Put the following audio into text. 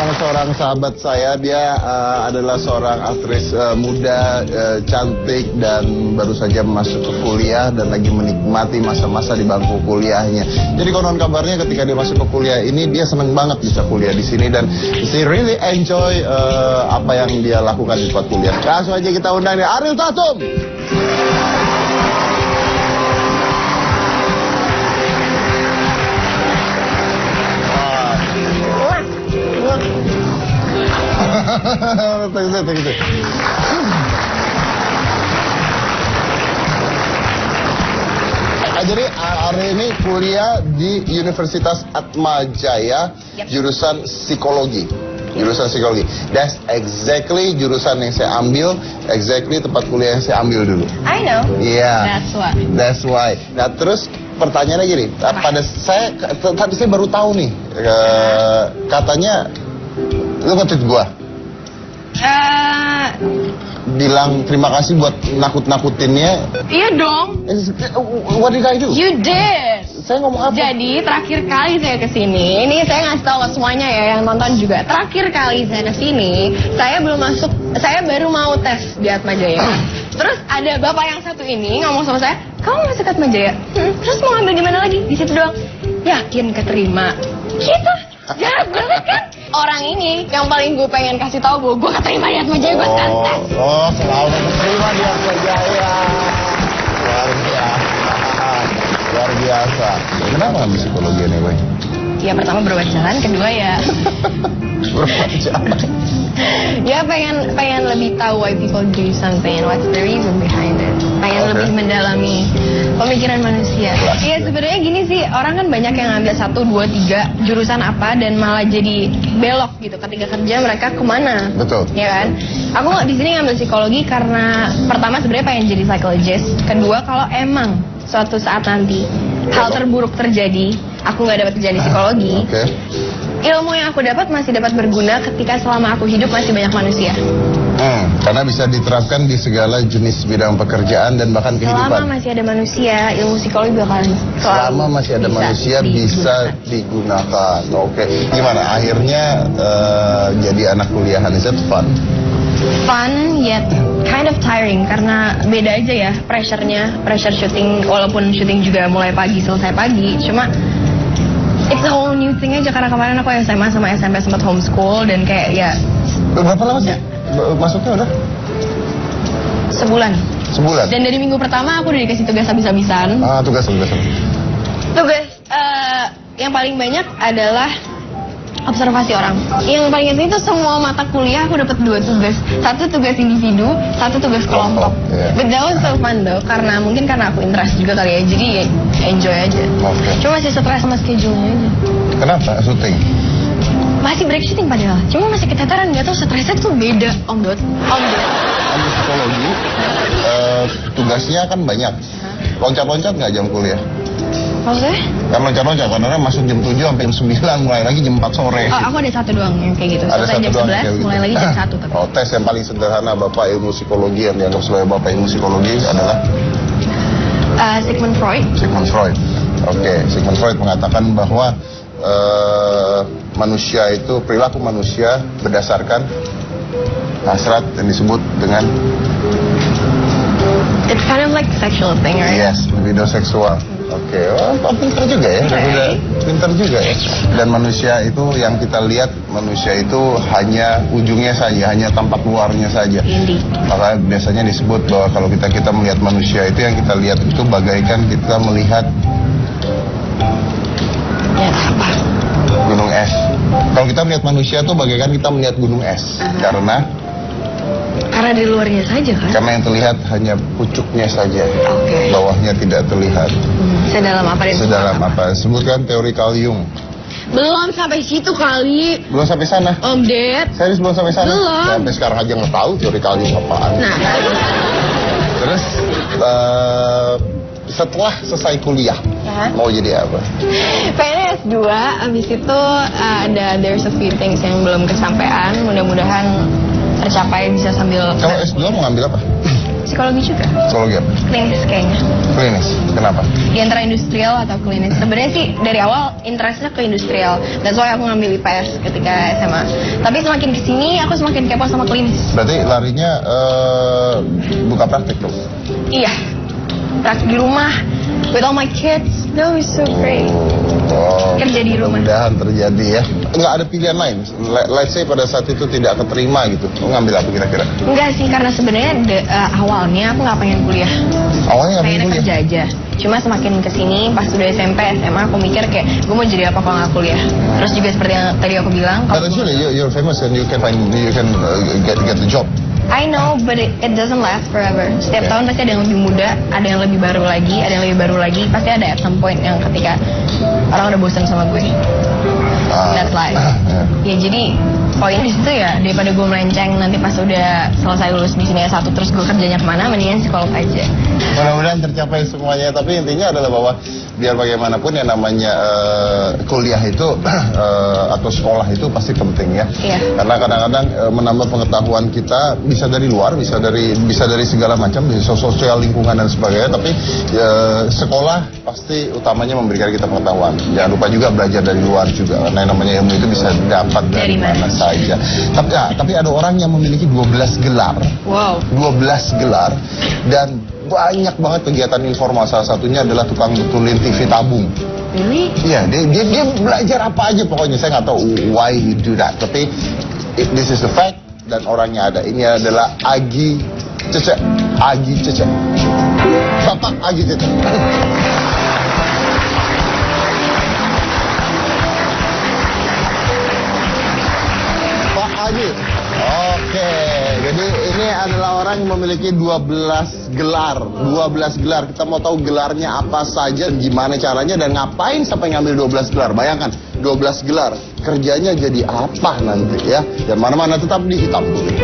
sama seorang sahabat saya. Dia adalah seorang aktris muda, cantik, dan baru saja masuk ke kuliah dan lagi menikmati masa-masa di bangku kuliahnya. Jadi konon kabarnya ketika dia masuk ke kuliah ini, dia seneng banget bisa kuliah di sini dan she really enjoy apa yang dia lakukan di tempat kuliah. Langsung aja kita undang nih Ariel Tatum. Tunggu. Jadi Ari ini kuliah di Universitas Atmajaya, jurusan psikologi. Jurusan psikologi. That's exactly jurusan yang saya ambil, exactly tempat kuliah yang saya ambil dulu. I know. Yeah. That's why. Nah terus pertanyaannya gini, pada saya tadi saya baru tahu nih, katanya lu nge-tweet gua. Bilang terima kasih buat nakut-nakutinnya. Iya dong. What did I do? You did. Saya ngomong apa? Jadi terakhir kali saya kesini, ini saya ngasih tahu ke semuanya ya yang nonton juga. Terakhir kali saya kesini, saya belum masuk, saya baru mau tes di Atmajaya. Terus ada bapak yang satu ini ngomong sama saya, kamu masuk Atmajaya? Terus mau ngambil di mana lagi? Di situ doang. Yakin keterima? Gitu. Jahat banget kan? Orang ini yang paling gue pengen kasih tahu bahwa gue keterima di Atmajaya, gue sekarang tes. Oh, selalu keterima di Atmajaya. Luar biasa. Kenapa ambil psikologi ini, Boy? Ya pertama berobat jalan, kedua ya berobat jalan. Ya pengen lebih tahu why people do something and what's the reason behind it. Pengen lebih mendalami pemikiran manusia. Iya sebenarnya gini sih, orang kan banyak yang ngambil 1, 2, 3 jurusan apa dan malah jadi belok gitu. Ketika kerja mereka kemana? Betul. Ya kan? Aku di sini ngambil psikologi karena pertama sebenarnya pengen jadi psychologist. Kedua kalau emang suatu saat nanti hal terburuk terjadi, aku nggak dapat kerjaan di psikologi. Ilmu yang aku dapat masih dapat berguna ketika selama aku hidup masih banyak manusia. Karena bisa diterapkan di segala jenis bidang pekerjaan dan bahkan kehidupan. Selama masih ada manusia, ilmu psikologi bakalan selama masih ada manusia bisa digunakan. Oke. Gimana? Akhirnya jadi anak kuliahan, is it fun? Fun yet kind of tiring karena beda aja ya pressure syuting, walaupun syuting juga mulai pagi selesai pagi, cuma it's a whole new thing aja karena kemarin aku SMA sama SMP sempat homeschool dan kayak ya. Berapa lama sih? Masuknya udah? Sebulan. Dan dari minggu pertama aku udah dikasih tugas habis-habisan. Tugas. Yang paling banyak adalah observasi orang. Yang paling penting itu semua mata kuliah aku dapat 2 tugas. 1 tugas individu, 1 tugas kelompok. But that was so fun though, karena mungkin karena aku interest juga kali ya, jadi ya enjoy aja. Cuma masih stres sama schedule-nya aja. Kenapa? Syuting? Masih break syuting padahal. Cuma masih keteteran, nggak tahu stresnya tuh beda, Om Dot. Ambil psikologi, tugasnya kan banyak. Loncat-loncat nggak jam kuliah? Maksudnya? Kan loncat-loncat, karena masuk jam 7 sampai jam 9, mulai lagi jam 4 sore. Aku ada 1 doang yang kayak gitu. Ada 1 jam doang 11, mulai lagi jam 1 tapi. Tes yang paling sederhana Bapak ilmu psikologi yang dianggap sebagai Bapak ilmu psikologi adalah? Sigmund Freud. Oke, Sigmund Freud mengatakan bahwa manusia itu, perilaku manusia berdasarkan hasrat yang disebut dengan it's kind of like sexual thing, right? Yes, libido seksual. Oke, pintar juga ya, pintar juga ya. Dan manusia itu yang kita lihat, manusia itu hanya ujungnya saja, hanya tampak luarnya saja. Maka biasanya disebut bahwa kalau kita melihat manusia itu, yang kita lihat itu bagaikan kita melihat gunung es. Kalau kita melihat manusia itu bagaikan kita melihat gunung es. Karena di luarnya saja kan? Karena yang terlihat hanya pucuknya saja, bawahnya tidak terlihat. Sedalam apa? Sebutkan teori Carl Jung. Belum sampai situ kali. Belum sampai sana? Om Ded. Serius belum sampai sana? Belum. Sampai sekarang aja nggak tahu teori Carl Jung apaan. Nah. Terus setelah selesai kuliah, mau jadi apa? Pengen S2, abis itu there's a few things yang belum kesampaian, mudah-mudahan tercapai bisa sambil. Kalau S2 mau ngambil apa? psikologi juga. Psikologi apa? Klinis kayaknya. Klinis. Kenapa? Di antara industrial atau klinis. Sebenarnya sih dari awal interestnya ke industrial. That's why aku ngambil IPS ketika SMA. Tapi semakin kesini aku semakin kepo sama klinis. Berarti larinya buka praktik dong? Iya. Praktik di rumah with all my kids. That was so great. Oh, Kerja di rumah. mudah-mudahan terjadi ya. Nggak ada pilihan lain. Let's say pada saat itu tidak keterima gitu. Lo ngambil apa kira-kira? Enggak sih, karena sebenarnya awalnya aku nggak pengen kuliah. Awalnya nggak Pengen pengen kerja kuliah. aja. Cuma semakin kesini, pas udah SMP, SMA, aku mikir kayak gue mau jadi apa kalau nggak kuliah. Terus juga seperti yang tadi aku bilang, But actually you're famous and you can get the job. I know, but it doesn't last forever. Setiap tahun pasti ada yang lebih muda, ada yang lebih baru lagi, ada yang lebih baru lagi. Pasti ada at some point yang ketika orang udah bosan sama gue. That's life. Ya jadi poin di situ ya, daripada gue melenceng nanti pas udah selesai lulus di sini S1 terus gue kerjanya kemana, mendingan psikolog aja. Mudah-mudahan tercapai semuanya. Tapi intinya adalah bahwa biar bagaimanapun yang namanya kuliah itu atau sekolah itu pasti penting ya. Iya. Karena kadang-kadang menambah pengetahuan kita bisa dari luar, bisa dari segala macam, dari sosial lingkungan dan sebagainya. Tapi sekolah pasti utamanya memberikan kita pengetahuan. Jangan lupa juga belajar dari luar juga. Karena yang namanya ilmu itu bisa dapat dari mana saja. Tapi ada orang yang memiliki 12 gelar. Wow. 12 gelar dan banyak banget kegiatan informal. Salah satunya adalah tukang betulin TV tabung. Really? Iya, dia belajar apa aja pokoknya. Saya nggak tahu why he do that. Tapi this is the fact dan orangnya ada. Ini adalah Agi Cece. Bapak Agi Cece. Pak Agi. Oke, jadi ini adalah orang yang memiliki 12 gelar. 12 gelar. Kita mau tahu gelarnya apa saja, gimana caranya, dan ngapain sampai ngambil 12 gelar. Bayangkan, 12 gelar. Kerjanya jadi apa nanti ya. Dan mana-mana tetap di Hitam Putih.